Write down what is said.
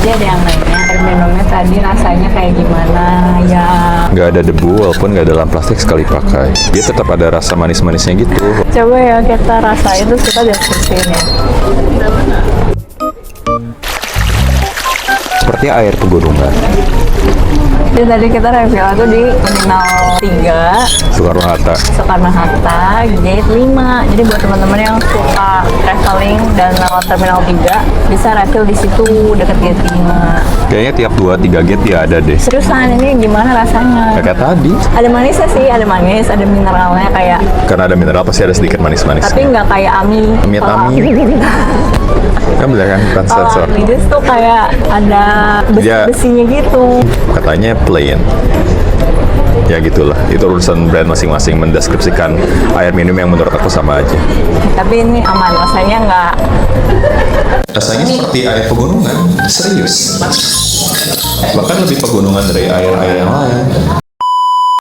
Jadi ada yang nanya air minumnya tadi rasanya kayak gimana ya? Nggak ada debu walaupun nggak dalam plastik sekali pakai. Dia tetap ada rasa manis-manisnya gitu. Coba ya kita rasain terus kita diskusiin ya. Seperti air pegunungan. Jadi tadi kita refill tuh di Terminal 3 Soekarno-Hatta. Soekarno-Hatta, Gate 5. Jadi buat teman-teman yang suka traveling dan lewat Terminal 3 bisa refill di situ dekat Gate 5. Kayaknya tiap 2-3 gate dia ada deh. Seriusan ini gimana rasanya? Kayak tadi. Ada manisnya sih, ada manis, ada mineralnya kayak, Karena ada mineral pasti ada sedikit manis-manis. tapi nggak kayak Ami. Amit Kalau Ami. Kan bilang kan bukan kalau sensor. Amidis tuh kayak ada Dia- besi-besinya gitu. Katanya plain. Ya gitulah. Itu urusan brand masing-masing mendeskripsikan air minum yang menurut aku sama aja. Tapi ini aman, rasanya nggak. Rasanya seperti air pegunungan. Serius. Bahkan lebih pegunungan dari air-air yang lain.